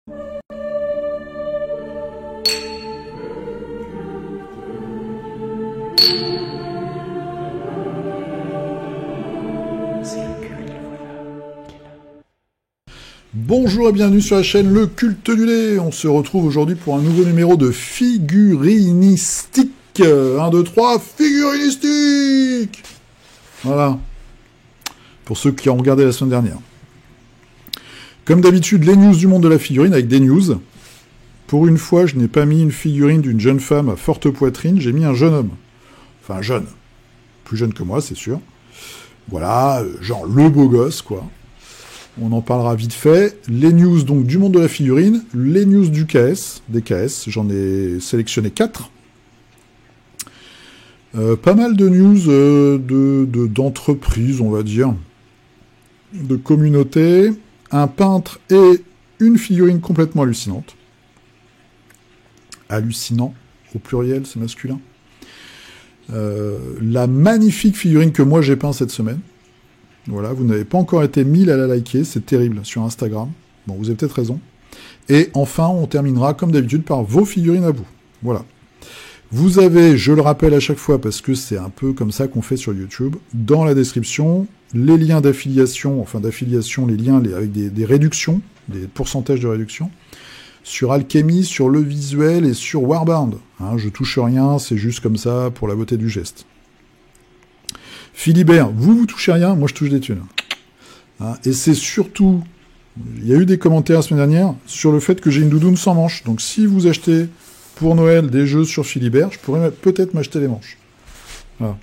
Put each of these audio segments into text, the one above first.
Bonjour et bienvenue sur la chaîne Le Culte du Lait. On se retrouve aujourd'hui pour un nouveau numéro de figurinistique. 1, 2, 3, figurinistique. Voilà. Pour ceux qui ont regardé la semaine dernière. Comme d'habitude, les news du monde de la figurine avec des news. Pour une fois, je n'ai pas mis une figurine d'une jeune femme à forte poitrine, j'ai mis un jeune homme. Enfin, jeune. Plus jeune que moi, c'est sûr. Voilà, genre le beau gosse, quoi. On en parlera vite fait. Les news donc du monde de la figurine, les news du KS, des KS, j'en ai sélectionné 4. Pas mal de news d'entreprises, on va dire, de communautés, un peintre et une figurine complètement hallucinante. Hallucinant, au pluriel, c'est masculin. La magnifique figurine que moi j'ai peint cette semaine. Voilà, vous n'avez pas encore été 1000 à la liker, c'est terrible, sur Instagram. Bon, vous avez peut-être raison. Et enfin, on terminera, comme d'habitude, par vos figurines à vous. Voilà. Vous avez, je le rappelle à chaque fois, parce que c'est un peu comme ça qu'on fait sur YouTube, dans la description, les liens d'affiliation, les liens avec des réductions, des pourcentages de réduction, sur Alchemy, sur Le Visuel et sur Warbound. Hein, je touche rien, c'est juste comme ça, pour la beauté du geste. Philibert, vous touchez rien, moi je touche des thunes. Hein, et c'est surtout, il y a eu des commentaires la semaine dernière sur le fait que j'ai une doudoune sans manches. Donc si vous achetez pour Noël des jeux sur Philibert, je pourrais peut-être m'acheter les manches. Voilà.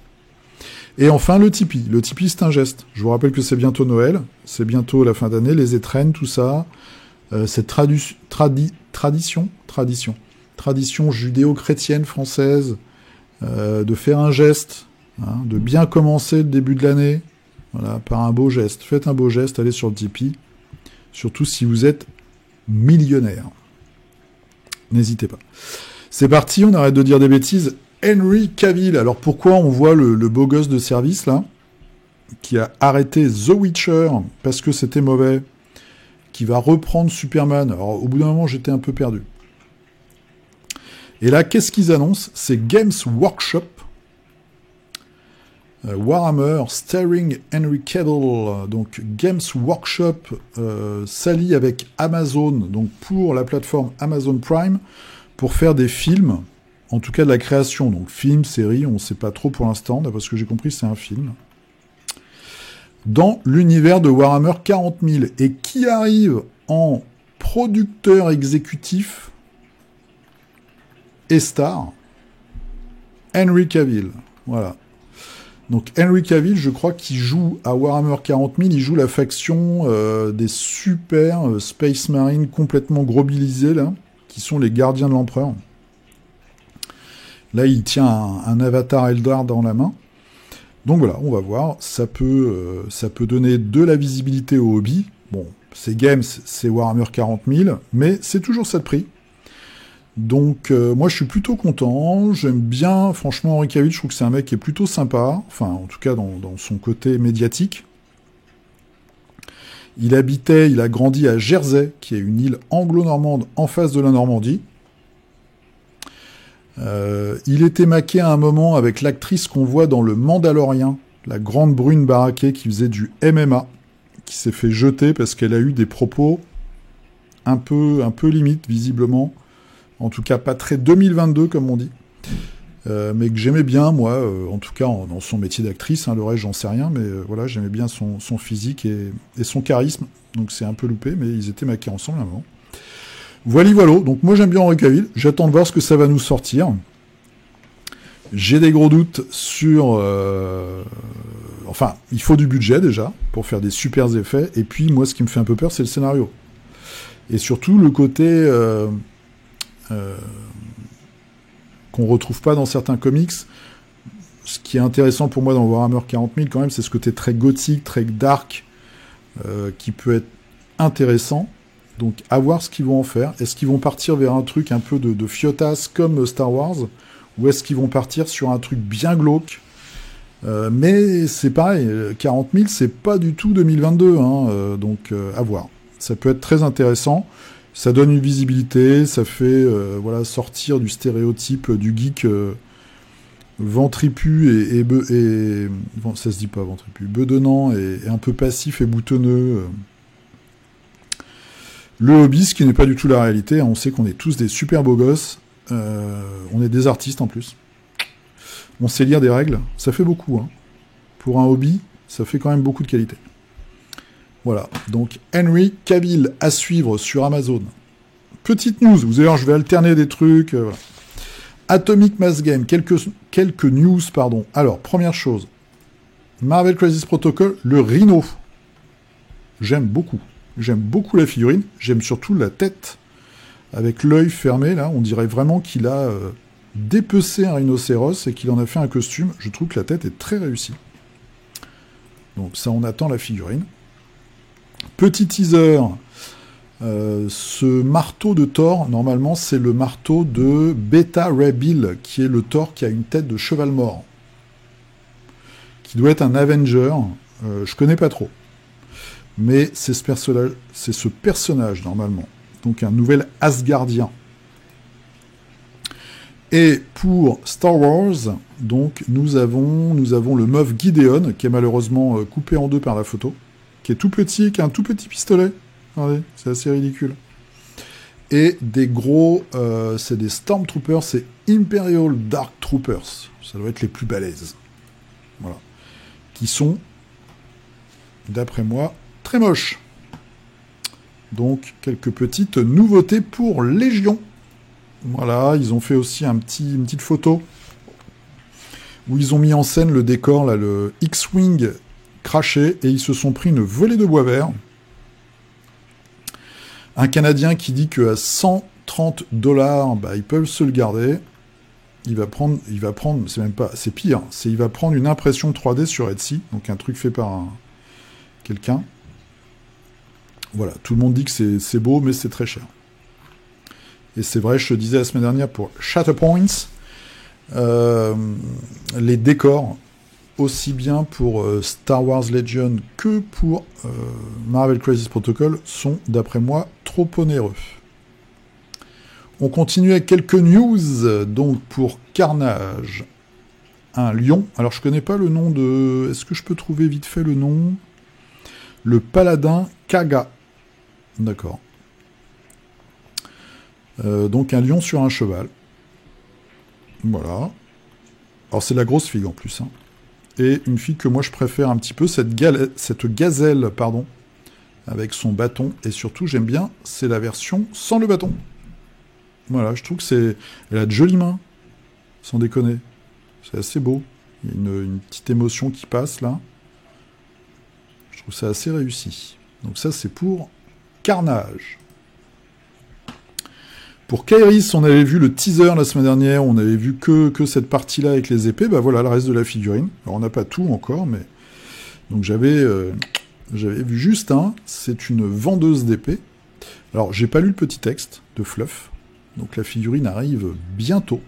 Et enfin le Tipeee. Le Tipeee c'est un geste. Je vous rappelle que c'est bientôt Noël, c'est bientôt la fin d'année, les étrennes, tout ça. Cette tradition judéo-chrétienne française de faire un geste. Hein, de bien commencer le début de l'année, voilà, par un beau geste. Faites un beau geste, allez sur le Tipeee, surtout si vous êtes millionnaire. N'hésitez pas. C'est parti, on arrête de dire des bêtises. Henry Cavill, alors pourquoi on voit le beau gosse de service, là, qui a arrêté The Witcher, parce que c'était mauvais, qui va reprendre Superman. Alors, au bout d'un moment, j'étais un peu perdu. Et là, qu'est-ce qu'ils annoncent? C'est Games Workshop, Warhammer, starring Henry Cavill, donc Games Workshop s'allie avec Amazon, donc pour la plateforme Amazon Prime, pour faire des films, en tout cas de la création, donc film, série, on ne sait pas trop pour l'instant, d'après ce que j'ai compris, c'est un film, dans l'univers de Warhammer 40 000, et qui arrive en producteur exécutif et star, Henry Cavill, voilà. Donc Henry Cavill, je crois qu'il joue à Warhammer 40 000, il joue la faction des super Space Marines complètement grobilisés, là, qui sont les gardiens de l'Empereur. Là, il tient un avatar Eldar dans la main. Donc voilà, on va voir, ça peut donner de la visibilité au hobby. Bon, c'est Games, c'est Warhammer 40 000, mais c'est toujours ça de prix. Donc moi je suis plutôt content, j'aime bien, franchement Henry Cavill, je trouve que c'est un mec qui est plutôt sympa, enfin en tout cas dans son côté médiatique. Il a grandi à Jersey, qui est une île anglo-normande en face de la Normandie. Il était maqué à un moment avec l'actrice qu'on voit dans Le Mandalorien, la grande brune baraquée qui faisait du MMA, qui s'est fait jeter parce qu'elle a eu des propos un peu limite visiblement. En tout cas, pas très 2022, comme on dit. Mais que j'aimais bien, moi, en tout cas, dans son métier d'actrice. Hein, le reste, j'en sais rien, mais voilà, j'aimais bien son physique et son charisme. Donc, c'est un peu loupé, mais ils étaient maqués ensemble à un moment. Voilà. Donc, moi, j'aime bien Henry Cavill. J'attends de voir ce que ça va nous sortir. J'ai des gros doutes sur... Enfin, il faut du budget, déjà, pour faire des super effets. Et puis, moi, ce qui me fait un peu peur, c'est le scénario. Et surtout, le côté... qu'on retrouve pas dans certains comics. Ce qui est intéressant pour moi dans Warhammer 40 000 quand même, c'est ce côté très gothique, très dark, qui peut être intéressant. Donc à voir ce qu'ils vont en faire. Est-ce qu'ils vont partir vers un truc un peu de fiotasse comme Star Wars, ou est-ce qu'ils vont partir sur un truc bien glauque? Mais c'est pareil, 40 000 c'est pas du tout 2022, hein, donc à voir. Ça peut être très intéressant. Ça donne une visibilité, ça fait voilà, sortir du stéréotype du geek ventripu bon, ça se dit pas ventripu, bedonnant et un peu passif et boutonneux. Le hobby, ce qui n'est pas du tout la réalité. On sait qu'on est tous des super beaux gosses. On est des artistes en plus. On sait lire des règles. Ça fait beaucoup. Hein. Pour un hobby, ça fait quand même beaucoup de qualité. Voilà. Donc, Henry Cavill à suivre sur Amazon. Petite news. Vous allez voir, je vais alterner des trucs. Voilà. Atomic Mass Game. Quelques news, pardon. Alors, première chose. Marvel Crisis Protocol, le Rhino. J'aime beaucoup. J'aime beaucoup la figurine. J'aime surtout la tête. Avec l'œil fermé, là, on dirait vraiment qu'il a dépecé un rhinocéros et qu'il en a fait un costume. Je trouve que la tête est très réussie. Donc ça, on attend la figurine. Petit teaser. Ce marteau de Thor, normalement, c'est le marteau de Beta Ray Bill, qui est le Thor qui a une tête de cheval mort. Qui doit être un Avenger. Je connais pas trop. Mais c'est ce personnage, normalement. Donc un nouvel Asgardien. Et pour Star Wars, donc nous avons le Moff Gideon, qui est malheureusement coupé en deux par la photo, qui est tout petit, qui a un tout petit pistolet. Regardez, c'est assez ridicule. Et des gros, c'est des Stormtroopers, c'est Imperial Dark Troopers. Ça doit être les plus balèzes. Voilà. Qui sont, d'après moi, très moches. Donc, quelques petites nouveautés pour Légion. Voilà, ils ont fait aussi une petite photo où ils ont mis en scène le décor, là, le X-Wing craché, et ils se sont pris une volée de bois vert. Un Canadien qui dit qu'à 130 $, bah, ils peuvent se le garder. Il va prendre, c'est même pas, c'est pire, il va prendre une impression 3D sur Etsy, donc un truc fait par quelqu'un. Voilà, tout le monde dit que c'est beau, mais c'est très cher. Et c'est vrai, je te disais la semaine dernière pour Shatterpoints, les décors, aussi bien pour Star Wars Legion que pour Marvel Crisis Protocol, sont, d'après moi, trop onéreux. On continue avec quelques news, donc pour Carnage. Un lion, alors je connais pas le nom de... Est-ce que je peux trouver vite fait le nom ? Le Paladin Kaga. D'accord. Donc un lion sur un cheval. Voilà. Alors c'est la grosse figue en plus. Hein. Et une figue que moi je préfère un petit peu, cette gazelle, pardon, avec son bâton. Et surtout j'aime bien, c'est la version sans le bâton. Voilà, je trouve que elle a de jolies mains, sans déconner. C'est assez beau. Il y a une petite émotion qui passe là. Je trouve ça assez réussi. Donc ça c'est pour Carnage. Pour Kairis, on avait vu le teaser la semaine dernière, on avait vu que cette partie-là avec les épées, bah voilà le reste de la figurine. Alors on n'a pas tout encore, mais... Donc j'avais vu juste un, c'est une vendeuse d'épées. Alors j'ai pas lu le petit texte de Fluff, donc la figurine arrive bientôt.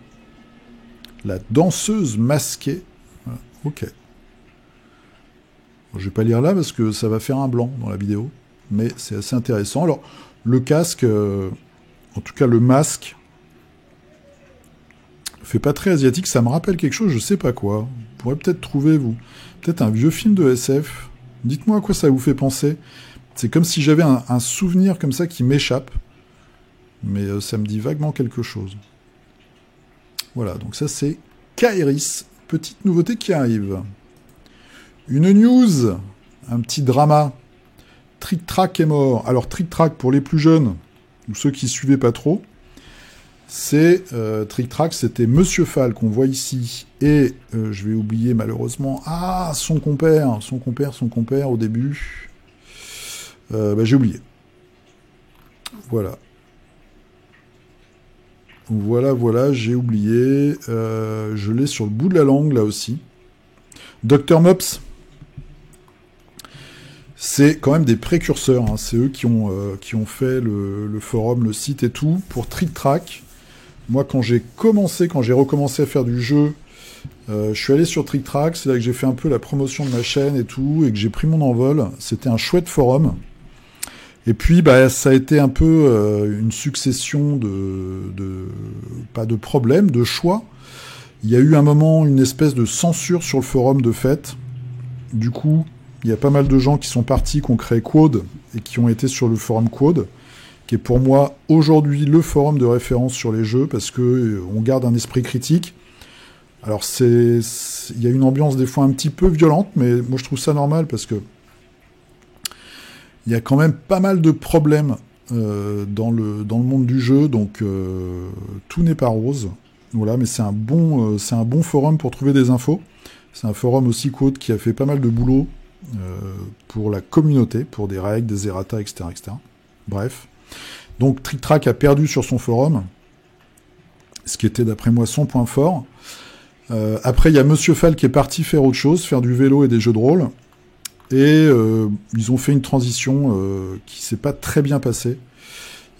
La danseuse masquée. Voilà. Ok. Bon, je vais pas lire là parce que ça va faire un blanc dans la vidéo, mais c'est assez intéressant. Alors le casque... En tout cas, le masque fait pas très asiatique. Ça me rappelle quelque chose, je sais pas quoi. Vous pourrez peut-être trouver, vous, peut-être un vieux film de SF. Dites-moi à quoi ça vous fait penser. C'est comme si j'avais un souvenir comme ça qui m'échappe. Mais ça me dit vaguement quelque chose. Voilà, donc ça c'est Kairis. Petite nouveauté qui arrive. Une news. Un petit drama. Trick Track est mort. Alors Trick Track, pour les plus jeunes... ou ceux qui suivaient pas trop, c'est Trick Track, c'était Monsieur Fall qu'on voit ici, et je vais oublier malheureusement, son compère au début, j'ai oublié. Voilà, j'ai oublié, je l'ai sur le bout de la langue là aussi. Dr Mops, c'est quand même des précurseurs, hein. C'est eux qui ont fait le forum, le site et tout, pour Trick Track. Moi, quand j'ai recommencé à faire du jeu, je suis allé sur Trick Track, c'est là que j'ai fait un peu la promotion de ma chaîne et tout, et que j'ai pris mon envol. C'était un chouette forum. Et puis, bah, ça a été un peu une succession pas de problèmes, de choix. Il y a eu un moment une espèce de censure sur le forum de fait. Du coup, il y a pas mal de gens qui sont partis, qui ont créé Quod et qui ont été sur le forum Quod, qui est pour moi aujourd'hui le forum de référence sur les jeux parce que on garde un esprit critique. Alors il y a une ambiance des fois un petit peu violente, mais moi je trouve ça normal parce que il y a quand même pas mal de problèmes dans le monde du jeu, donc tout n'est pas rose. Voilà, mais c'est un bon forum pour trouver des infos. C'est un forum aussi Quod qui a fait pas mal de boulot pour la communauté, pour des règles, des errata, etc., etc. Bref. Donc Trick Track a perdu sur son forum, ce qui était d'après moi son point fort. Après, il y a Monsieur Fall qui est parti faire autre chose, faire du vélo et des jeux de rôle. Et ils ont fait une transition qui s'est pas très bien passée.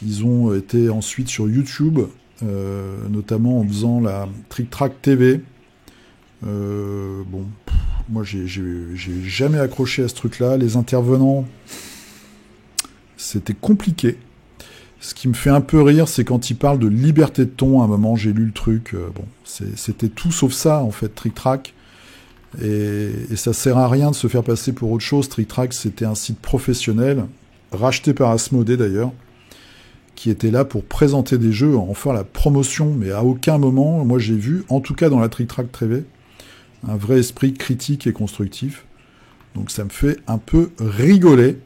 Ils ont été ensuite sur YouTube, notamment en faisant la Trick Track TV. Moi j'ai jamais accroché à ce truc-là. Les intervenants, c'était compliqué. Ce qui me fait un peu rire, c'est quand ils parlent de liberté de ton. À un moment, j'ai lu le truc. C'était tout sauf ça, en fait, Trick Track. Et ça sert à rien de se faire passer pour autre chose. Trick Track, c'était un site professionnel, racheté par Asmodée d'ailleurs, qui était là pour présenter des jeux, en faire la promotion. Mais à aucun moment, moi j'ai vu, en tout cas dans la Trick Track TV, un vrai esprit critique et constructif. Donc ça me fait un peu rigoler.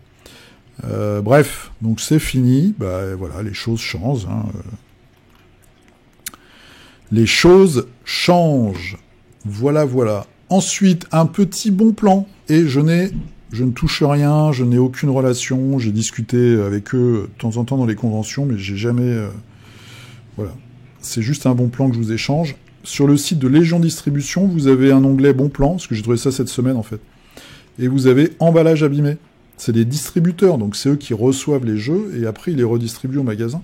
Bref, donc c'est fini. Bah voilà, les choses changent. Hein. Les choses changent. Voilà, voilà. Ensuite, un petit bon plan. Et je ne touche rien, je n'ai aucune relation. J'ai discuté avec eux de temps en temps dans les conventions, mais j'ai jamais... Voilà. C'est juste un bon plan que je vous échange. Sur le site de Légion Distribution, vous avez un onglet bon plan, parce que j'ai trouvé ça cette semaine en fait. Et vous avez emballage abîmé. C'est des distributeurs, donc c'est eux qui reçoivent les jeux, et après ils les redistribuent au magasin.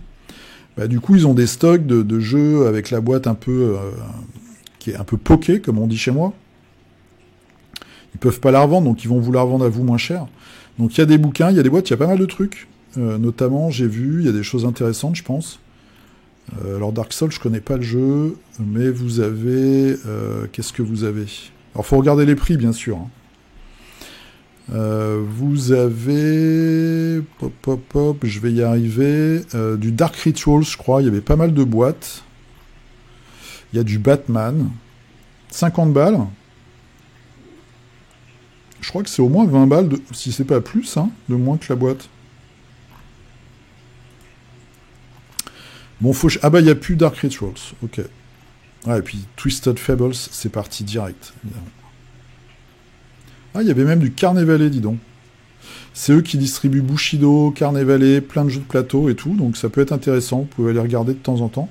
Bah, du coup, ils ont des stocks de jeux avec la boîte un peu... qui est un peu poquée, comme on dit chez moi. Ils peuvent pas la revendre, donc ils vont vous la revendre à vous moins cher. Donc il y a des bouquins, il y a des boîtes, il y a pas mal de trucs. Notamment, j'ai vu, il y a des choses intéressantes, je pense. Alors Dark Souls, je connais pas le jeu, mais vous avez... qu'est-ce que vous avez? Alors faut regarder les prix, bien sûr. Hein. Vous avez... je vais y arriver. Du Dark Rituals, je crois, il y avait pas mal de boîtes. Il y a du Batman. 50 balles. Je crois que c'est au moins 20 balles, si c'est pas plus, hein, de moins que la boîte. Bon, ah bah, il n'y a plus Dark Rituals, ok. Ah, et puis Twisted Fables, c'est parti direct. Évidemment. Ah, il y avait même du Carnevale, dis donc. C'est eux qui distribuent Bushido, Carnevale, plein de jeux de plateau et tout, donc ça peut être intéressant, vous pouvez aller regarder de temps en temps.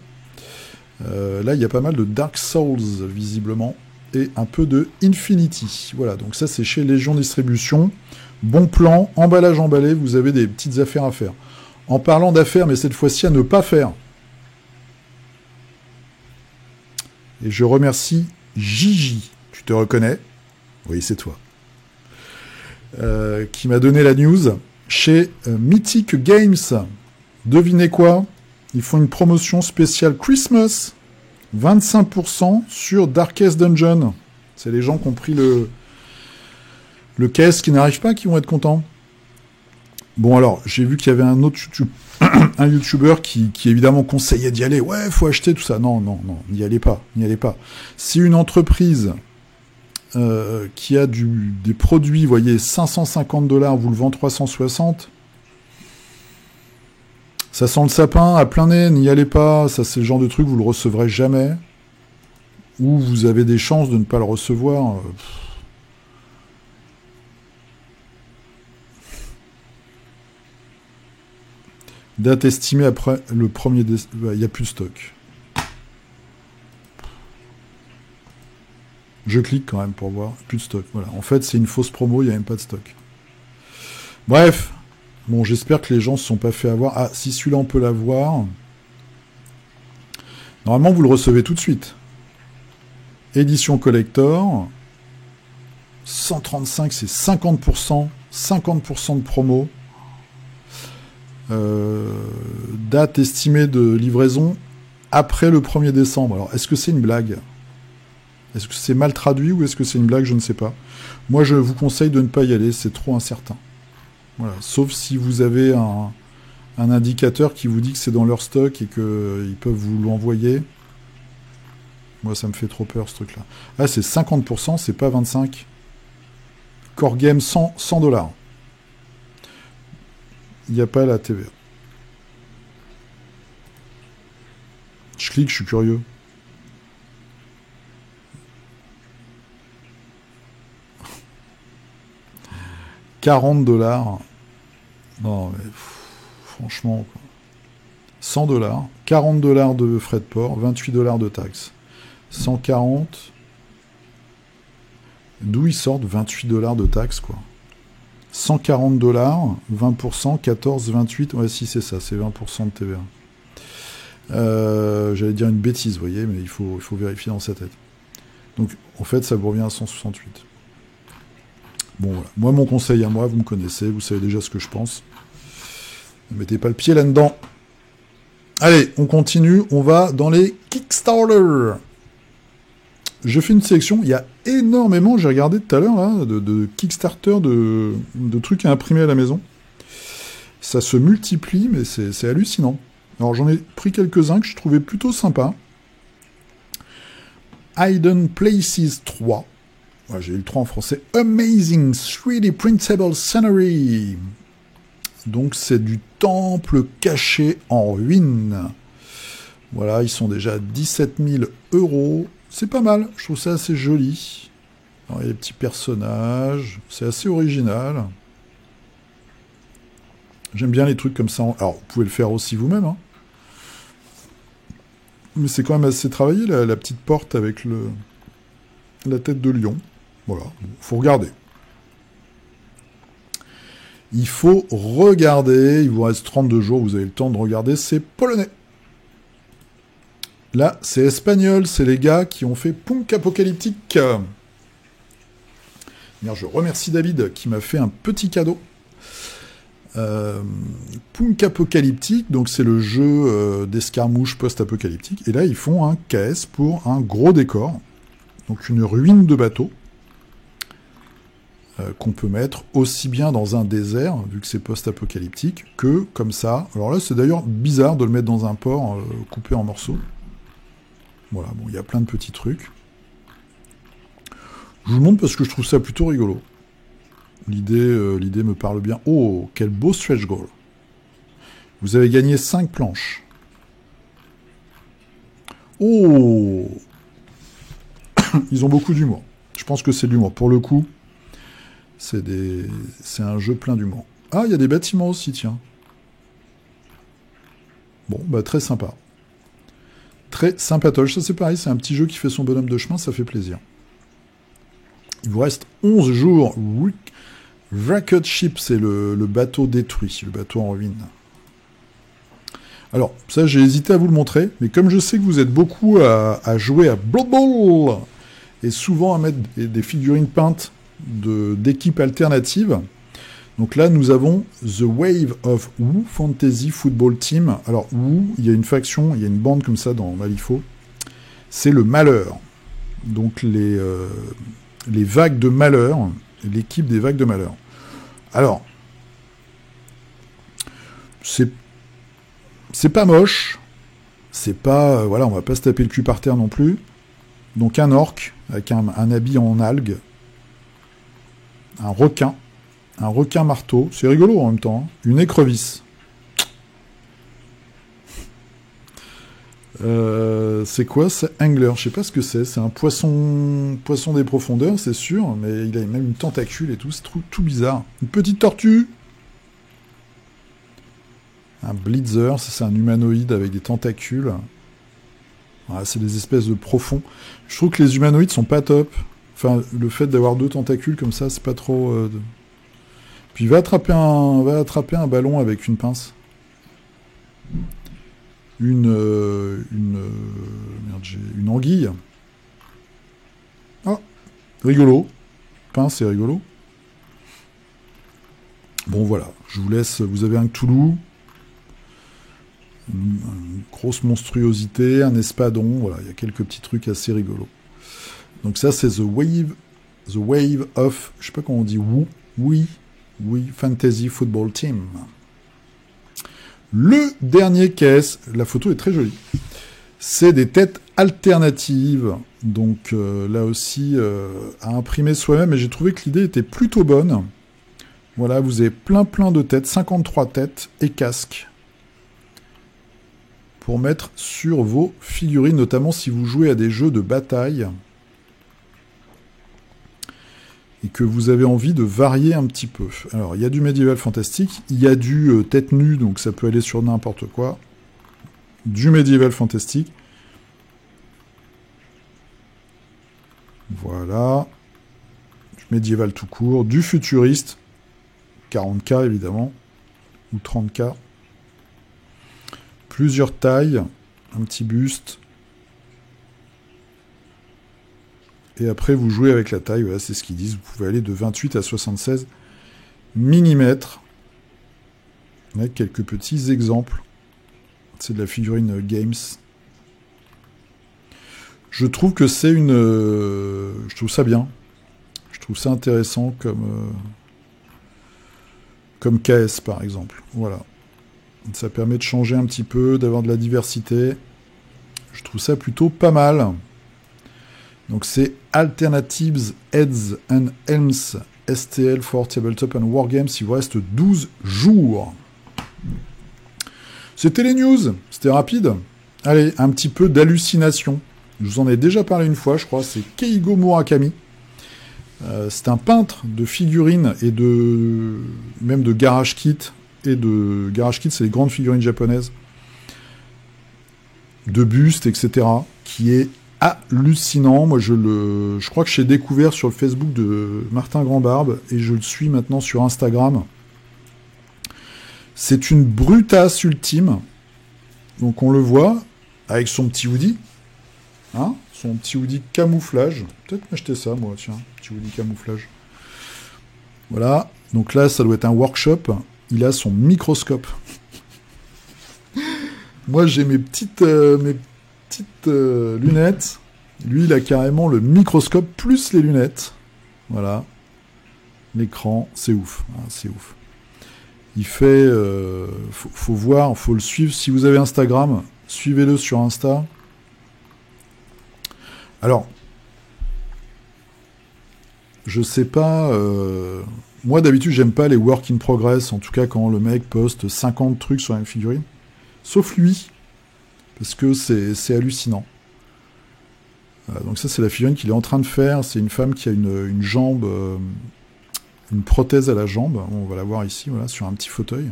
Là, il y a pas mal de Dark Souls, visiblement, et un peu de Infinity. Voilà, donc ça, c'est chez Légion Distribution. Bon plan, emballage emballé, vous avez des petites affaires à faire. En parlant d'affaires, mais cette fois-ci à ne pas faire. Et je remercie Gigi, tu te reconnais? Oui, c'est toi. Qui m'a donné la news. Chez Mythic Games, devinez quoi? Ils font une promotion spéciale Christmas. 25% sur Darkest Dungeon. C'est les gens qui ont pris le caisse qui n'arrivent pas qui vont être contents. Bon alors, j'ai vu qu'il y avait un autre un YouTuber qui évidemment conseillait d'y aller. Ouais, faut acheter tout ça. Non, n'y allez pas. Si une entreprise qui a des produits, voyez, 550$, vous le vend 360$, ça sent le sapin à plein nez, n'y allez pas. Ça, c'est le genre de truc, vous le recevrez jamais. Ou vous avez des chances de ne pas le recevoir. Date estimée après le premier... Il n'y a plus de stock. Je clique quand même pour voir. Plus de stock. Voilà. En fait, c'est une fausse promo, il n'y a même pas de stock. Bref. Bon, j'espère que les gens ne se sont pas fait avoir. Ah, si celui-là, on peut l'avoir. Normalement, vous le recevez tout de suite. Édition collector. 135, c'est 50%. 50% de promo. Date estimée de livraison après le 1er décembre. Alors, est-ce que c'est une blague? Est-ce que c'est mal traduit ou est-ce que c'est une blague? Je ne sais pas. Moi, je vous conseille de ne pas y aller, c'est trop incertain. Voilà. Sauf si vous avez un indicateur qui vous dit que c'est dans leur stock et qu'ils peuvent vous l'envoyer. Moi, ça me fait trop peur, ce truc-là. Ah, c'est 50%, c'est pas 25%. Core Game, $100. Il n'y a pas la TVA. Je clique, je suis curieux. $40. Non, mais franchement, quoi. $100, $40 de frais de port, $28 de taxes. 140. D'où ils sortent $28 de taxes, quoi. $140, 20%, 14, 28. Ouais, si, c'est ça, c'est 20% de TVA. J'allais dire une bêtise, vous voyez, mais il faut vérifier dans sa tête. Donc, en fait, ça vous revient à 168. Bon, voilà. Moi, mon conseil à moi, vous me connaissez, vous savez déjà ce que je pense. Ne mettez pas le pied là-dedans. Allez, on continue, on va dans les Kickstarter. Je fais une sélection, il y a énormément, j'ai regardé tout à l'heure, là, de Kickstarter, de trucs à imprimer à la maison. Ça se multiplie, mais c'est hallucinant. Alors j'en ai pris quelques-uns que je trouvais plutôt sympas. Hidden Places 3. Ouais, j'ai eu le 3 en français. Amazing 3D Printable Scenery. Donc c'est du temple caché en ruine. Voilà, ils sont déjà à 17 000 €. C'est pas mal, je trouve ça assez joli. Alors, il y a des petits personnages, c'est assez original. J'aime bien les trucs comme ça. Alors, vous pouvez le faire aussi vous-même. Hein. Mais c'est quand même assez travaillé, la petite porte avec la tête de lion. Voilà, faut regarder. Il faut regarder, il vous reste 32 jours, vous avez le temps de regarder, c'est polonais. Là, c'est espagnol, c'est les gars qui ont fait Punk Apocalyptique. Je remercie David qui m'a fait un petit cadeau. Punk Apocalyptique, donc c'est le jeu d'escarmouche post-apocalyptique. Et là, ils font un KS pour un gros décor. Donc une ruine de bateau. Qu'on peut mettre aussi bien dans un désert, vu que c'est post-apocalyptique, que comme ça. Alors là, c'est d'ailleurs bizarre de le mettre dans un port coupé en morceaux. Voilà, bon, il y a plein de petits trucs. Je vous le montre parce que je trouve ça plutôt rigolo. L'idée me parle bien. Oh, quel beau stretch goal. Vous avez gagné 5 planches. Oh. Ils ont beaucoup d'humour. Je pense que c'est de l'humour. Pour le coup, c'est un jeu plein d'humour. Ah, il y a des bâtiments aussi, tiens. Bon, bah très sympa. Très sympatoche. Ça, c'est pareil, c'est un petit jeu qui fait son bonhomme de chemin, ça fait plaisir. Il vous reste 11 jours. Wrecked Ship, c'est le bateau détruit, le bateau en ruine. Alors, ça, j'ai hésité à vous le montrer, mais comme je sais que vous êtes beaucoup à jouer à Blood Bowl, et souvent à mettre des figurines peintes d'équipes alternatives, donc là, nous avons The Wave of Wu Fantasy Football Team. Alors, Wu, il y a une faction, il y a une bande comme ça dans Malifaux. C'est le malheur. Donc, les vagues de malheur, l'équipe des vagues de malheur. Alors, c'est pas moche. C'est pas... voilà, on va pas se taper le cul par terre non plus. Donc, un orc avec un habit en algues. Un requin marteau, c'est rigolo en même temps, hein. Une écrevisse. C'est quoi? C'est angler, je sais pas ce que c'est un poisson des profondeurs, c'est sûr, mais il a même une tentacule et tout, c'est tout bizarre. Une petite tortue. Un blitzer, c'est un humanoïde avec des tentacules. Voilà, c'est des espèces de profonds. Je trouve que les humanoïdes sont pas top. Enfin, le fait d'avoir 2 tentacules comme ça, c'est pas trop... Puis va attraper un ballon avec une pince. Une anguille. Ah, rigolo. Pince, c'est rigolo. Bon, voilà. Je vous laisse. Vous avez un Cthulhu. une grosse monstruosité, un espadon, voilà, il y a quelques petits trucs assez rigolos. Donc ça, c'est The Wave of, je sais pas comment on dit, Oui Fantasy Football Team. Le dernier caisse, la photo est très jolie. C'est des têtes alternatives, donc là aussi à imprimer soi-même, et j'ai trouvé que l'idée était plutôt bonne. Voilà, vous avez plein de têtes, 53 têtes et casques, pour mettre sur vos figurines, notamment si vous jouez à des jeux de bataille, et que vous avez envie de varier un petit peu. Alors, il y a du médiéval fantastique, il y a du tête nue, donc ça peut aller sur n'importe quoi, du médiéval fantastique. Voilà. Du médiéval tout court, du futuriste, 40K évidemment, ou 30K. Plusieurs tailles, un petit buste. Et après, vous jouez avec la taille, voilà, c'est ce qu'ils disent. Vous pouvez aller de 28 à 76 mm. Avec quelques petits exemples. C'est de la figurine Games. Je trouve que c'est une... je trouve ça bien. Je trouve ça intéressant comme KS, par exemple. Voilà. Ça permet de changer un petit peu, d'avoir de la diversité. Je trouve ça plutôt pas mal. Donc c'est Alternatives Heads and Helms STL for Tabletop and Wargames. Il vous reste 12 jours. C'était les news. C'était rapide. Allez, un petit peu d'hallucination. Je vous en ai déjà parlé une fois, je crois. C'est Keigo Murakami. C'est un peintre de figurines et même de garage kit. Et de garage kit, c'est les grandes figurines japonaises. De bustes, etc. Qui est hallucinant. Moi, je crois que j'ai découvert sur le Facebook de Martin Grandbarbe et je le suis maintenant sur Instagram. C'est une brutasse ultime. Donc, on le voit avec son petit hoodie. Hein, son petit hoodie camouflage. Peut-être m'acheter ça, moi, tiens. Petit hoodie camouflage. Voilà. Donc là, ça doit être un workshop. Il a son microscope. Moi, j'ai mes petites lunettes. Lui, il a carrément le microscope plus les lunettes. Voilà. L'écran, c'est ouf. Ah, c'est ouf. Il fait... faut voir, faut le suivre. Si vous avez Instagram, suivez-le sur Insta. Alors, je sais pas... moi, d'habitude, j'aime pas les work in progress. En tout cas, quand le mec poste 50 trucs sur une figurine. Sauf lui. Parce que c'est hallucinant. Donc ça, c'est la figurine qu'il est en train de faire. C'est une femme qui a une jambe... une prothèse à la jambe. On va la voir ici, voilà, sur un petit fauteuil.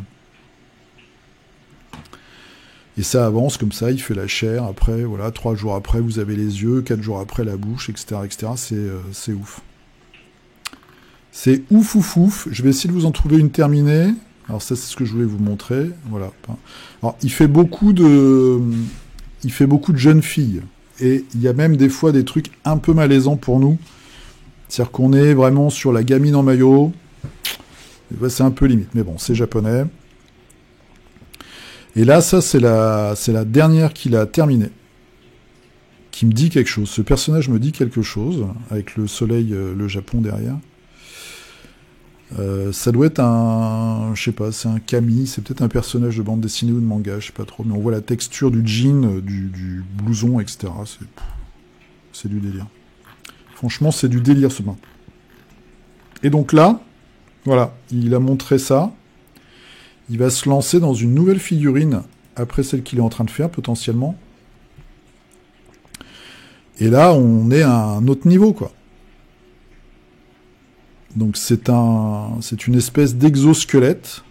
Et ça avance comme ça, il fait la chair. Après, voilà, 3 jours après, vous avez les yeux. 4 jours après, la bouche, etc. etc. C'est ouf. C'est ouf. Je vais essayer de vous en trouver une terminée. Alors ça, c'est ce que je voulais vous montrer. Voilà. Alors, il fait beaucoup de jeunes filles. Et il y a même des fois des trucs un peu malaisants pour nous. C'est-à-dire qu'on est vraiment sur la gamine en maillot. Ben, c'est un peu limite. Mais bon, c'est japonais. Et là, ça, c'est la dernière qu'il a terminée. Qui me dit quelque chose. Ce personnage me dit quelque chose. Avec le soleil, le Japon derrière. Ça doit être je sais pas, c'est un kami, c'est peut-être un personnage de bande dessinée ou de manga, je sais pas trop, mais on voit la texture du jean, du blouson, etc. C'est du délire. Franchement, c'est du délire ce bain. Et donc là, voilà, il a montré ça. Il va se lancer dans une nouvelle figurine après celle qu'il est en train de faire, potentiellement. Et là, on est à un autre niveau, quoi. Donc c'est une espèce d'exosquelette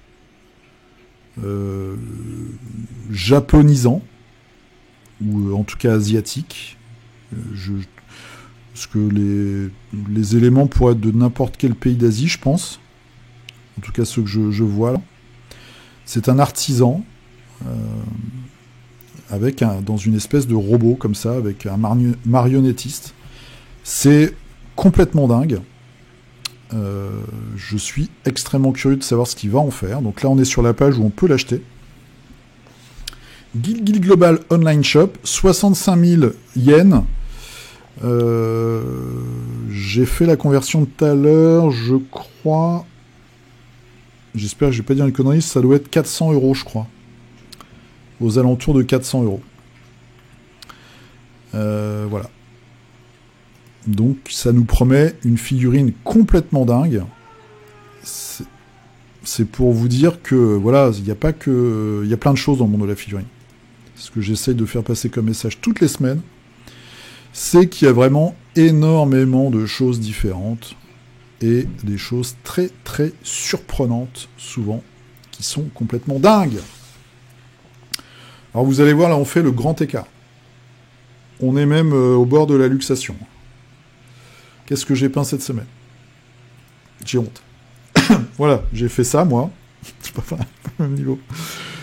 japonisant, ou en tout cas asiatique. Parce que les éléments pourraient être de n'importe quel pays d'Asie, je pense. En tout cas ceux que je vois là. C'est un artisan dans une espèce de robot comme ça, avec un marionnettiste. C'est complètement dingue. Je suis extrêmement curieux de savoir ce qu'il va en faire. Donc là, on est sur la page où on peut l'acheter. Guild Global Online Shop, 65 000 yens. J'ai fait la conversion tout à l'heure, je crois. J'espère que je vais pas dire une connerie, ça doit être 400 €, je crois. Aux alentours de 400 €. Voilà. Donc ça nous promet une figurine complètement dingue. C'est pour vous dire que voilà, il y a pas que, il y a plein de choses dans le monde de la figurine. Ce que j'essaye de faire passer comme message toutes les semaines, c'est qu'il y a vraiment énormément de choses différentes et des choses très très surprenantes souvent qui sont complètement dingues. Alors vous allez voir, là on fait le grand écart. On est même au bord de la luxation. Qu'est-ce que j'ai peint cette semaine? J'ai honte. Voilà, j'ai fait ça, moi. C'est pas le même niveau.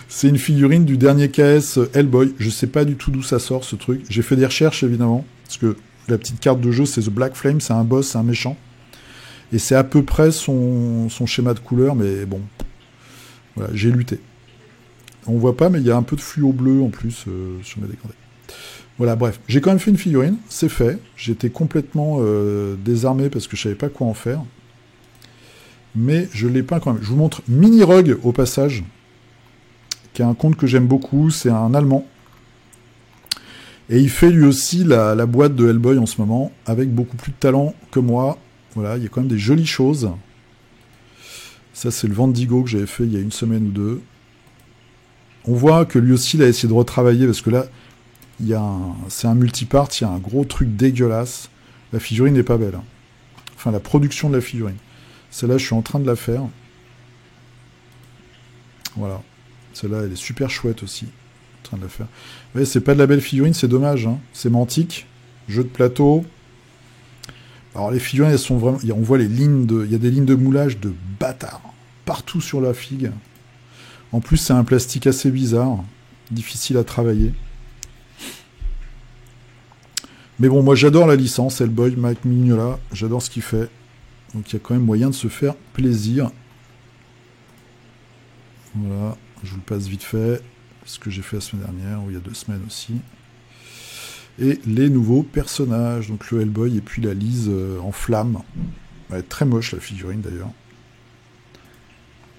C'est une figurine du dernier KS Hellboy. Je sais pas du tout d'où ça sort, ce truc. J'ai fait des recherches, évidemment. Parce que la petite carte de jeu, c'est The Black Flame. C'est un boss, c'est un méchant. Et c'est à peu près son schéma de couleur. Mais bon, voilà, j'ai lutté. On voit pas, mais il y a un peu de fluo bleu, en plus, sur mes dégradés. Voilà, bref. J'ai quand même fait une figurine. C'est fait. J'étais complètement désarmé parce que je savais pas quoi en faire. Mais je l'ai peint quand même. Je vous montre Mini Rug au passage, qui est un conte que j'aime beaucoup. C'est un Allemand. Et il fait lui aussi la boîte de Hellboy en ce moment, avec beaucoup plus de talent que moi. Voilà, il y a quand même des jolies choses. Ça, c'est le Vendigo que j'avais fait il y a une semaine ou deux. On voit que lui aussi, il a essayé de retravailler, parce que là, c'est un multipart, il y a un gros truc dégueulasse. La figurine n'est pas belle. Hein. Enfin, la production de la figurine. Celle-là, je suis en train de la faire. Voilà. Celle-là, elle est super chouette aussi. En train de la faire. Ouais, c'est pas de la belle figurine, c'est dommage. Hein. C'est Mantic. Jeu de plateau. Alors, les figurines, elles sont vraiment... On voit les lignes de... Il y a des lignes de moulage de bâtard. Partout sur la figue. En plus, c'est un plastique assez bizarre. Difficile à travailler. Mais bon, moi, j'adore la licence. Hellboy, Mike Mignola. J'adore ce qu'il fait. Donc il y a quand même moyen de se faire plaisir. Voilà, je vous le passe vite fait. Ce que j'ai fait la semaine dernière, ou il y a 2 semaines aussi. Et les nouveaux personnages. Donc le Hellboy et puis la Lise en flamme. Elle est très moche la figurine d'ailleurs.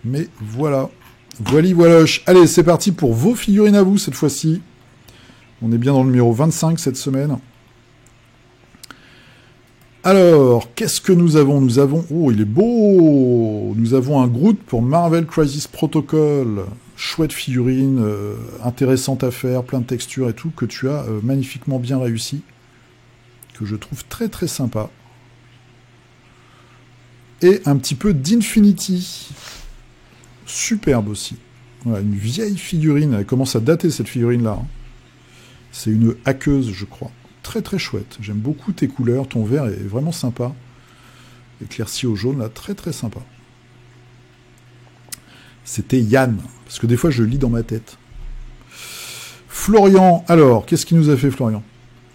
Mais voilà. Voiloche. Allez, c'est parti pour vos figurines à vous cette fois-ci. On est bien dans le numéro 25 cette semaine. Alors, qu'est-ce que nous avons? Nous avons... Oh, il est beau! Nous avons un Groot pour Marvel Crisis Protocol. Chouette figurine, intéressante à faire, plein de textures et tout, que tu as magnifiquement bien réussi. Que je trouve très très sympa. Et un petit peu d'Infinity. Superbe aussi. Voilà, une vieille figurine. Elle commence à dater cette figurine-là. Hein. C'est une hackeuse, je crois. Très très chouette. J'aime beaucoup tes couleurs. Ton vert est vraiment sympa. Éclairci au jaune, là, très très sympa. C'était Yann. Parce que des fois, je lis dans ma tête. Florian. Alors, qu'est-ce qu'il nous a fait, Florian?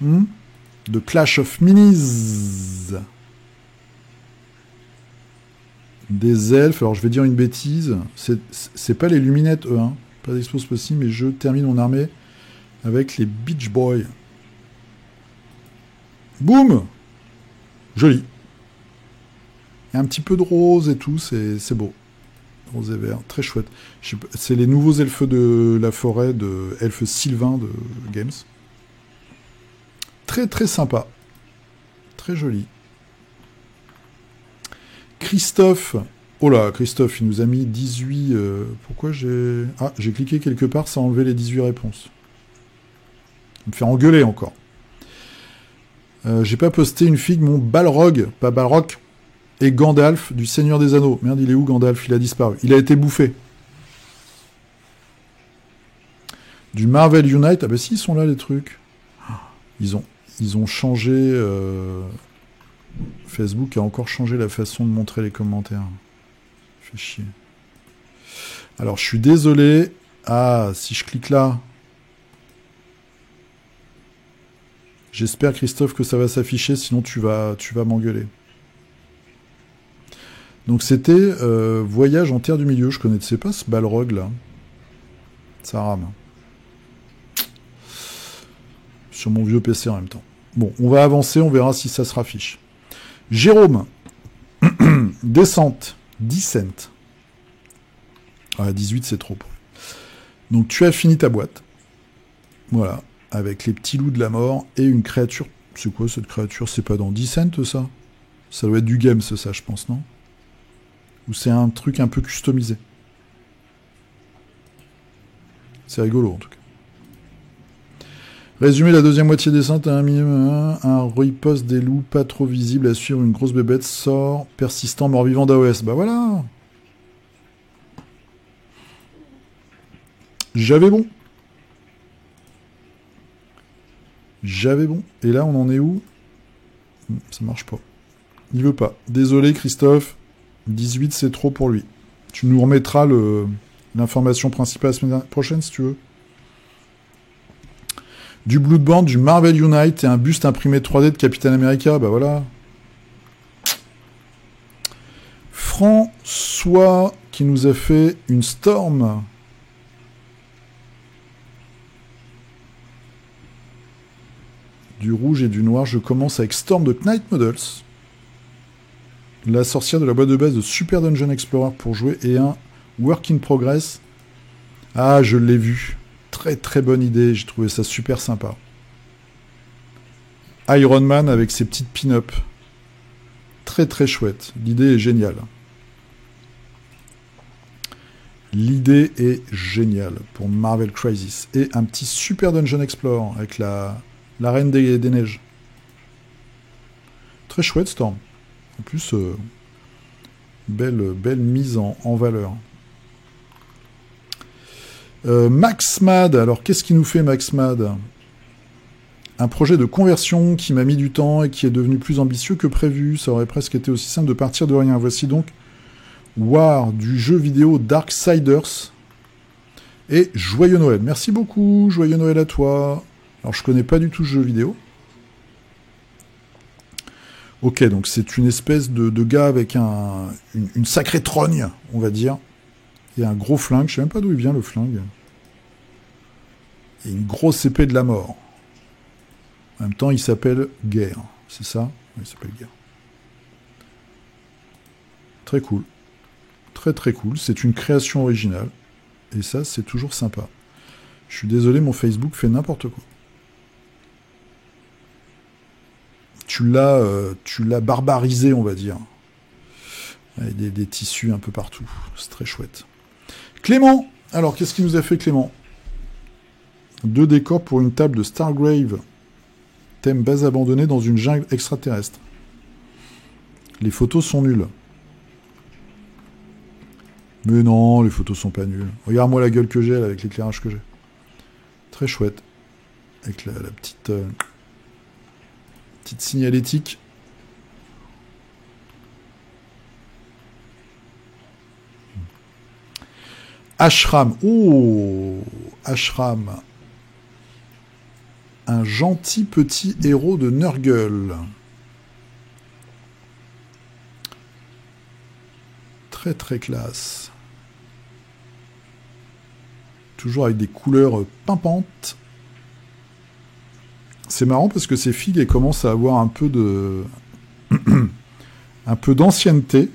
The Clash of Minis. Des elfes. Alors, je vais dire une bêtise. C'est pas les luminettes, eux. Hein. Pas d'expose possible, mais je termine mon armée avec les Beach Boys. Boum! Joli. Il y a un petit peu de rose et tout, c'est beau. Rose et vert, très chouette. C'est les nouveaux elfes de la forêt, de elfes sylvains de Games. Très très sympa. Très joli. Christophe. Oh là, Christophe, il nous a mis 18... pourquoi j'ai... Ah, j'ai cliqué quelque part, ça a enlevé les 18 réponses. Il me fait engueuler encore. J'ai pas posté une figue, mon Balrog, pas Balrog, et Gandalf du Seigneur des Anneaux. Merde, il est où Gandalf? Il a disparu. Il a été bouffé. Du Marvel Unite. Ah bah si, ils sont là les trucs. Ils ont changé... Facebook a encore changé la façon de montrer les commentaires. Fait chier. Alors, je suis désolé. Ah, si je clique là... J'espère, Christophe, que ça va s'afficher, sinon tu vas m'engueuler. Donc c'était Voyage en Terre du Milieu. Je connaissais pas ce Balrog, là. Ça rame. sur mon vieux PC en même temps. Bon, on va avancer, on verra si ça se raffiche. Jérôme, descente, 10 cents. Ah, 18, c'est trop. Donc, tu as fini ta boîte. Voilà, avec les petits loups de la mort et une créature. C'est quoi cette créature? C'est pas dans 10 cents, ça? Ça doit être du game, ça, je pense, non? Ou c'est un truc un peu customisé? C'est rigolo, en tout cas. Résumé, la deuxième moitié descente à un minimum, un riposte des loups pas trop visible à suivre, une grosse bébête, sort, persistant, mort-vivant d'AOS. Bah voilà. J'avais bon. J'avais bon. Et là, on en est où? Ça marche pas. Il veut pas. Désolé, Christophe. 18, c'est trop pour lui. Tu nous remettras l'information principale la semaine prochaine, si tu veux. Du Bloodborne, du Marvel Unite et un buste imprimé 3D de Captain America. Bah voilà. François qui nous a fait une Storm. Du rouge et du noir. Je commence avec Storm de Knight Models. La sorcière de la boîte de base de Super Dungeon Explorer pour jouer et un Work in Progress. Ah, je l'ai vu. Très très bonne idée, j'ai trouvé ça super sympa. Iron Man avec ses petites pin-up. Très très chouette. L'idée est géniale. L'idée est géniale pour Marvel Crisis. Et un petit Super Dungeon Explorer avec la Reine des Neiges. Très chouette, Storm. En plus, belle mise en valeur. Max Mad, alors qu'est-ce qu'il nous fait Max Mad? Un projet de conversion qui m'a mis du temps et qui est devenu plus ambitieux que prévu. Ça aurait presque été aussi simple de partir de rien. Voici donc War du jeu vidéo Darksiders. Et joyeux Noël. Merci beaucoup, joyeux Noël à toi. Alors je connais pas du tout ce jeu vidéo. Ok, donc c'est une espèce de gars avec une sacrée trogne, on va dire. Et un gros flingue, je sais même pas d'où il vient le flingue. Et une grosse épée de la mort. En même temps, il s'appelle Guerre. C'est ça? Oui, il s'appelle Guerre. Très cool. Très très cool. C'est une création originale. Et ça, c'est toujours sympa. Je suis désolé, mon Facebook fait n'importe quoi. Tu l'as barbarisé, on va dire. Avec des tissus un peu partout. C'est très chouette. Clément, alors qu'est-ce qu'il nous a fait Clément? 2 décors pour une table de Stargrave. Thème base abandonnée dans une jungle extraterrestre. Les photos sont nulles. Mais non, les photos sont pas nulles. Regarde-moi la gueule que j'ai avec l'éclairage que j'ai. Très chouette. Avec la petite signalétique. Ashram. Oh, Ashram. Un gentil petit héros de Nurgle. Très très classe. Toujours avec des couleurs pimpantes. C'est marrant parce que ces figues elles commencent à avoir un peu d'ancienneté.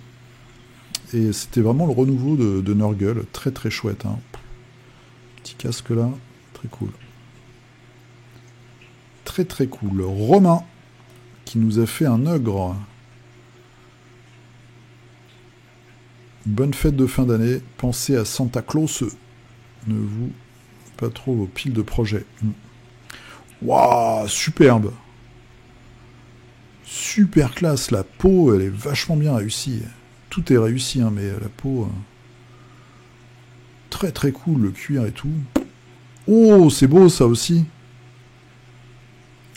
Et c'était vraiment le renouveau de Nurgle. Très très chouette. Hein. Petit casque là. Très cool. Très très cool. Romain, qui nous a fait un ogre. Bonne fête de fin d'année. Pensez à Santa Claus. Ne vous pas trop vos piles de projets. Waouh, superbe. Super classe. La peau, elle est vachement bien réussie. Tout est réussi, hein, mais la peau... très très cool, le cuir et tout. Oh, c'est beau ça aussi.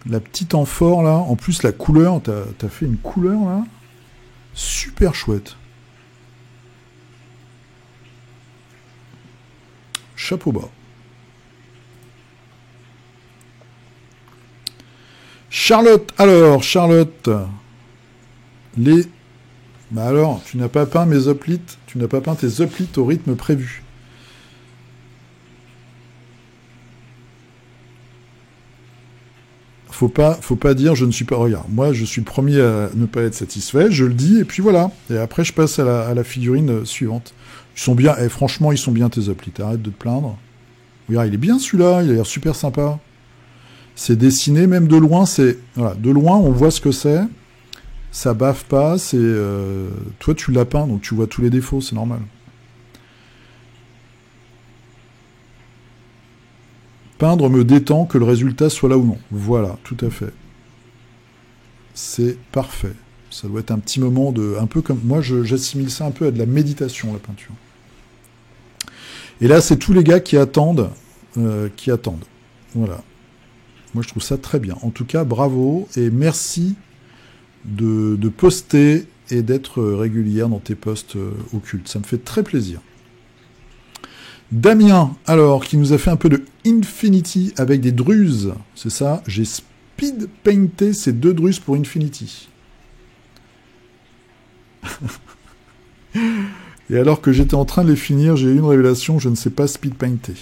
La petite amphore là. En plus, la couleur, t'as fait une couleur là. Super chouette. Chapeau bas. Charlotte, alors, Charlotte. Bah alors, tu n'as pas peint mes hoplites, tu n'as pas peint tes hoplites au rythme prévu. faut pas dire je ne suis pas... Regarde, moi je suis le premier à ne pas être satisfait, je le dis, et puis voilà. Et après je passe à la figurine suivante. Ils sont bien, franchement ils sont bien tes applis, t'arrêtes de te plaindre. Regarde, il est bien celui-là, il a l'air super sympa. C'est dessiné, même de loin, voilà, de loin on voit ce que c'est, ça baffe pas, toi tu l'as peint, donc tu vois tous les défauts, c'est normal. Peindre me détend, que le résultat soit là ou non. Voilà, tout à fait. C'est parfait. Ça doit être un petit moment de... Un peu comme... Moi, j'assimile ça un peu à de la méditation, la peinture. Et là, c'est tous les gars qui attendent. Voilà. Moi, je trouve ça très bien. En tout cas, bravo. Et merci de poster et d'être régulière dans tes posts occultes. Ça me fait très plaisir. Damien, alors, qui nous a fait un peu de Infinity avec des druses. C'est ça, j'ai speed painté ces 2 druses pour Infinity. Et alors que j'étais en train de les finir, j'ai eu une révélation, je ne sais pas speed painter.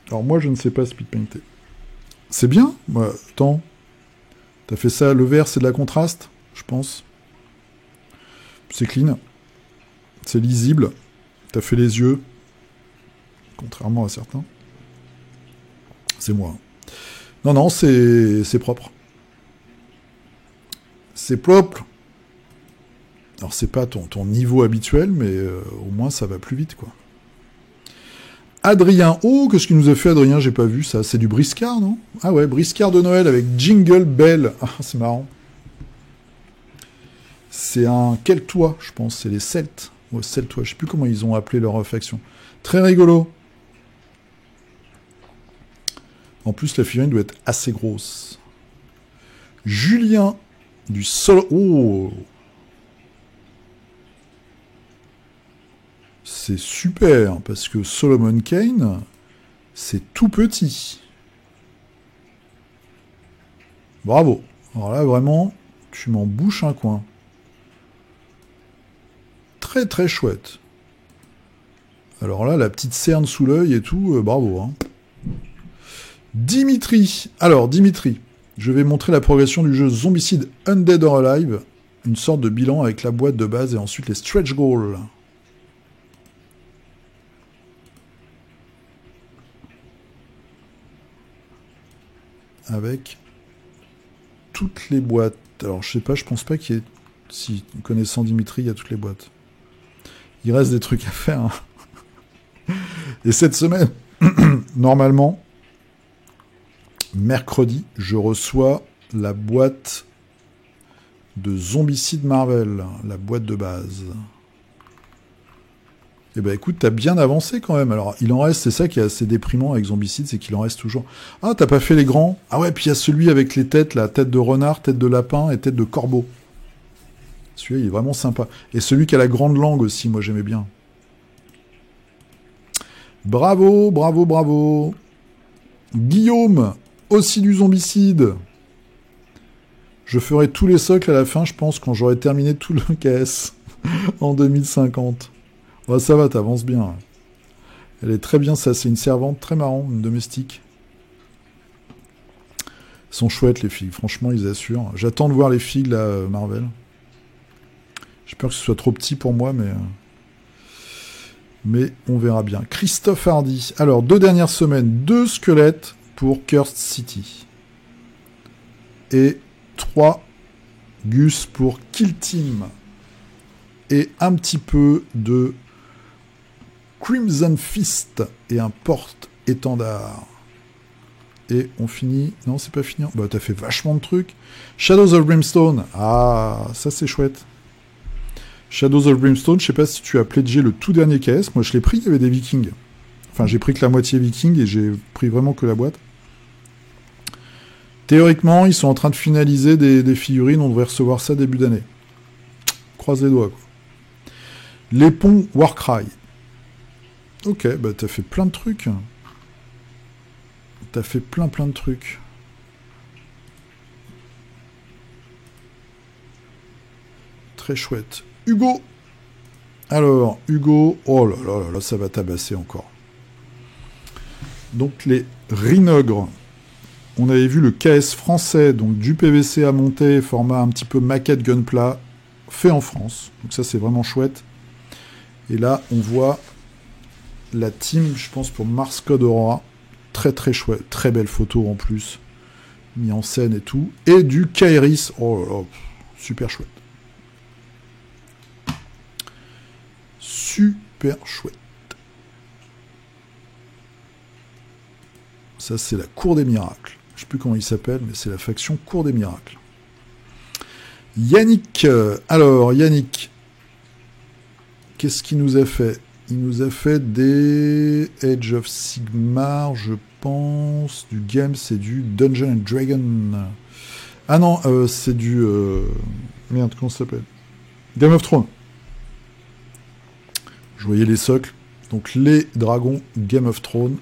Alors moi, je ne sais pas speed painter. C'est bien, moi, attends. T'as fait ça, le vert, c'est de la contraste, je pense. C'est clean. C'est lisible. T'as fait les yeux, contrairement à certains. C'est moi. Non, c'est propre. C'est propre. Alors, c'est pas ton niveau habituel, mais au moins, ça va plus vite, quoi. Adrien. Oh, qu'est-ce qu'il nous a fait, Adrien? J'ai pas vu ça. C'est du briscard, non? Ah ouais, briscard de Noël avec Jingle Bell. Ah, c'est marrant. C'est un Celtois, je pense. C'est les Celtes. Ouais, Celtois. Je sais plus comment ils ont appelé leur faction. Très rigolo. En plus, la figurine doit être assez grosse. Julien du Sol... Oh, c'est super, parce que Solomon Kane, c'est tout petit. Bravo. Alors là, vraiment, tu m'en bouches un coin. Très très chouette. Alors là, la petite cerne sous l'œil et tout, bravo. Hein. Dimitri. Alors, Dimitri, je vais montrer la progression du jeu Zombicide Undead or Alive. Une sorte de bilan avec la boîte de base et ensuite les stretch goals. Avec toutes les boîtes. Alors, je sais pas, je pense pas qu'il y ait... Si, connaissant Dimitri, il y a toutes les boîtes. Il reste des trucs à faire. Hein. Et cette semaine, normalement, mercredi, je reçois la boîte de Zombicide Marvel, la boîte de base. Eh ben écoute, t'as bien avancé quand même. Alors, il en reste, c'est ça qui est assez déprimant avec Zombicide, c'est qu'il en reste toujours. Ah, t'as pas fait les grands? Ah ouais, puis il y a celui avec les têtes, la tête de renard, tête de lapin et tête de corbeau. Celui-là, il est vraiment sympa. Et celui qui a la grande langue aussi, moi j'aimais bien. Bravo, bravo, bravo. Guillaume, aussi du Zombicide. Je ferai tous les socles à la fin, je pense, quand j'aurai terminé tout le KS en 2050. Ouais, ça va, t'avances bien. Elle est très bien, ça, c'est une servante très marrant, une domestique. Elles sont chouettes, les figues, franchement, ils assurent. J'attends de voir les figues, là, Marvel. J'ai peur que ce soit trop petit pour moi, mais on verra bien. Christophe Hardy. Alors, 2 dernières semaines, 2 squelettes pour Cursed City. Et 3 Gus pour Kill Team. Et un petit peu de Crimson Fist et un porte-étendard. Et on finit... Non, c'est pas fini. Bah, t'as fait vachement de trucs. Shadows of Brimstone. Ah, ça c'est chouette. Shadows of Brimstone, je sais pas si tu as pledgé le tout dernier KS. Moi, je l'ai pris, il y avait des vikings. Enfin, j'ai pris que la moitié viking et j'ai pris vraiment que la boîte. Théoriquement, ils sont en train de finaliser des figurines. On devrait recevoir ça début d'année. Croise les doigts, quoi. Les ponts Warcry. Ok, bah t'as fait plein de trucs. T'as fait plein de trucs. Très chouette. Hugo. Alors, Hugo. Oh là là là là, ça va tabasser encore. Donc les rhinogres. on avait vu le KS français, donc du PVC à monter, format un petit peu maquette Gunpla, fait en France. Donc ça, c'est vraiment chouette. Et là, on voit la team, je pense, pour Mars Code Aurora. Très très chouette, très belle photo en plus, mis en scène et tout. Et du Kairis, oh là là, super chouette. Super chouette. Ça, c'est la Cour des Miracles. Je ne sais plus comment il s'appelle, mais c'est la faction Cour des Miracles. Yannick. Alors, Yannick, qu'est-ce qu'il nous a fait? Il nous a fait des Age of Sigmar, je pense. Du game, c'est du Dungeon and Dragon. Ah non, c'est du... Merde, comment ça s'appelle? Game of Thrones. Je voyais les socles. Donc, les dragons Game of Thrones.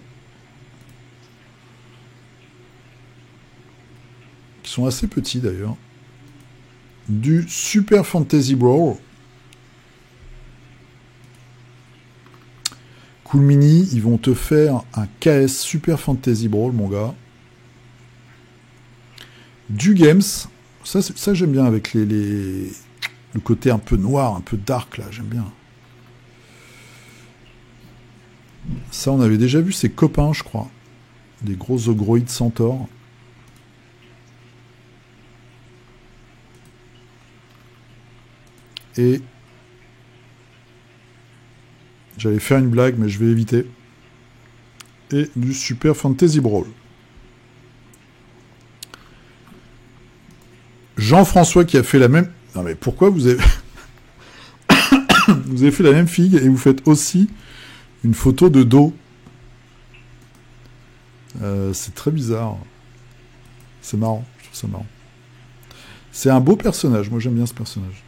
Qui sont assez petits, d'ailleurs. Du Super Fantasy Brawl. Cool Mini, ils vont te faire un KS Super Fantasy Brawl, mon gars. Du Games. Ça j'aime bien avec le côté un peu noir, un peu dark, là, j'aime bien. Ça, on avait déjà vu ses copains, je crois. Des gros ogroïdes centaures. Et j'allais faire une blague, mais je vais éviter. Et du Super Fantasy Brawl. Jean-François qui a fait la même... Non mais pourquoi vous avez... vous avez fait la même figue et vous faites aussi une photo de dos. C'est très bizarre. C'est marrant, je trouve ça marrant. C'est un beau personnage, moi j'aime bien ce personnage.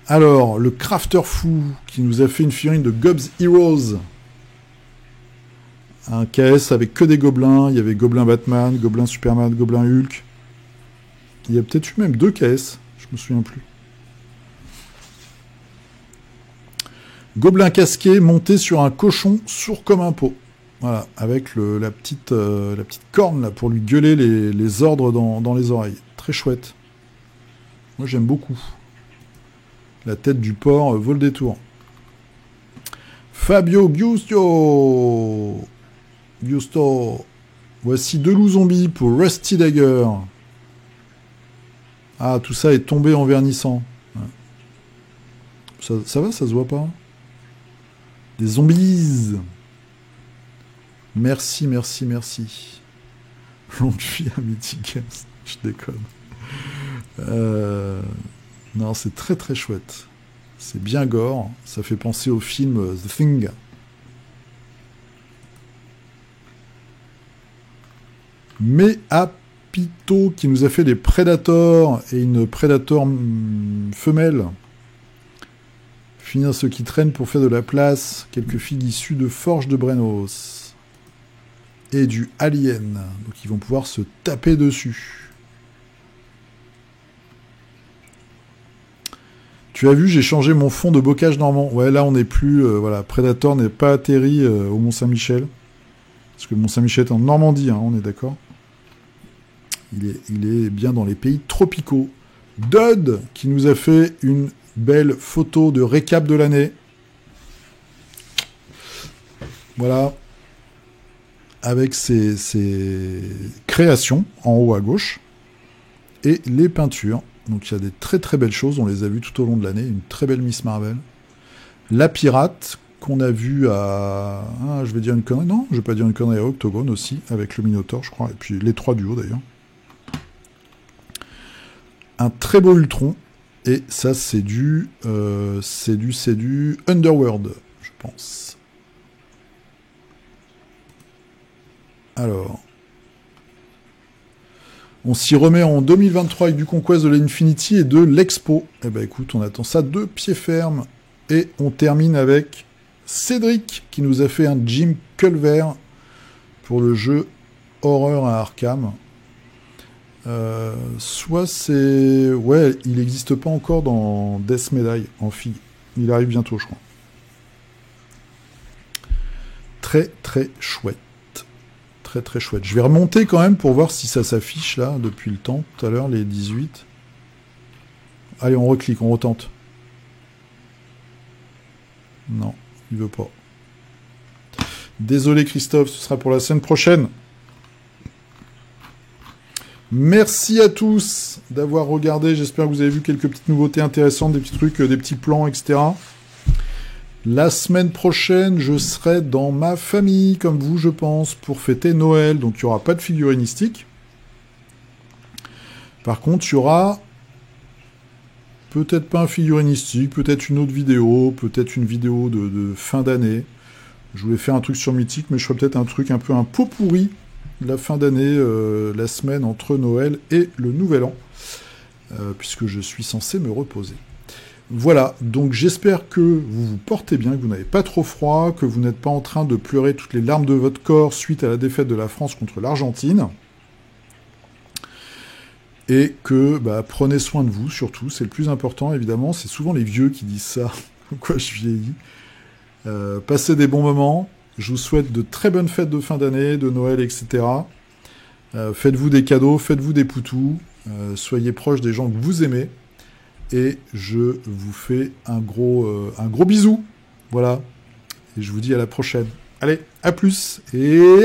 Alors, le Crafter Fou, qui nous a fait une figurine de Gobs Heroes. Un KS avec que des gobelins. Il y avait Gobelin Batman, Gobelin Superman, Gobelin Hulk. Il y a peut-être eu même 2 KS, je me souviens plus. Gobelin casqué, monté sur un cochon sourd comme un pot. Voilà, avec la petite corne là, pour lui gueuler les ordres dans les oreilles. Très chouette. Moi, j'aime beaucoup. La tête du porc vole des tours. Fabio Giusto. Voici 2 loups zombies pour Rusty Dagger. Ah, tout ça est tombé en vernissant. Ouais. Ça va, ça se voit pas? Des zombies. Merci. Longue vie à Mythic Games. Je déconne. Non, c'est très très chouette. C'est bien gore. Ça fait penser au film The Thing. Mais Apito qui nous a fait des Predators et une Predator femelle. Finir ceux qui traînent pour faire de la place. Quelques figues issues de Forge de Brenos. Et du Alien. Donc ils vont pouvoir se taper dessus. Tu as vu, j'ai changé mon fond de bocage normand. Ouais, là, on n'est plus... voilà, Predator n'est pas atterri au Mont-Saint-Michel. Parce que le Mont-Saint-Michel est en Normandie, hein, on est d'accord. Il est bien dans les pays tropicaux. Dud, qui nous a fait une belle photo de récap de l'année. Voilà. Avec ses créations, en haut à gauche. Et les peintures. Donc il y a des très très belles choses, on les a vues tout au long de l'année, une très belle Miss Marvel. La pirate, qu'on a vue à... Ah, je vais dire une connerie, non, je vais pas dire une connerie, à Octogone aussi, avec le Minotaur, je crois, et puis les 3 duos d'ailleurs. Un très beau Ultron, et ça c'est du Underworld, je pense. Alors... On s'y remet en 2023 avec du Conquest de l'Infinity et de l'Expo. Eh ben écoute, on attend ça de pied ferme. Et on termine avec Cédric, qui nous a fait un Jim Culver pour le jeu Horreur à Arkham. Soit c'est... Ouais, il n'existe pas encore dans Death Medaille en fille. Il arrive bientôt, je crois. Très, très chouette. très très chouette. Je vais remonter quand même pour voir si ça s'affiche là depuis le temps, tout à l'heure, les 18. Allez, on reclique, on retente. Non, il veut pas. Désolé Christophe, ce sera pour la semaine prochaine. Merci à tous d'avoir regardé. J'espère que vous avez vu quelques petites nouveautés intéressantes, des petits trucs, des petits plans, etc. La semaine prochaine, je serai dans ma famille, comme vous, je pense, pour fêter Noël. Donc, il n'y aura pas de figurinistique. Par contre, il y aura peut-être pas un figurinistique, peut-être une autre vidéo, peut-être une vidéo de fin d'année. Je voulais faire un truc sur Mythique, mais je ferai peut-être un truc un peu un pot pourri de la fin d'année, la semaine entre Noël et le Nouvel An, puisque je suis censé me reposer. Voilà, donc j'espère que vous vous portez bien, que vous n'avez pas trop froid, que vous n'êtes pas en train de pleurer toutes les larmes de votre corps suite à la défaite de la France contre l'Argentine. Et que prenez soin de vous, surtout, c'est le plus important, évidemment. C'est souvent les vieux qui disent ça, quoi je vieillis. Passez des bons moments. Je vous souhaite de très bonnes fêtes de fin d'année, de Noël, etc. Faites-vous des cadeaux, faites-vous des poutous. Soyez proches des gens que vous aimez. Et je vous fais un gros bisou. Voilà. Et je vous dis à la prochaine. Allez, à plus. Et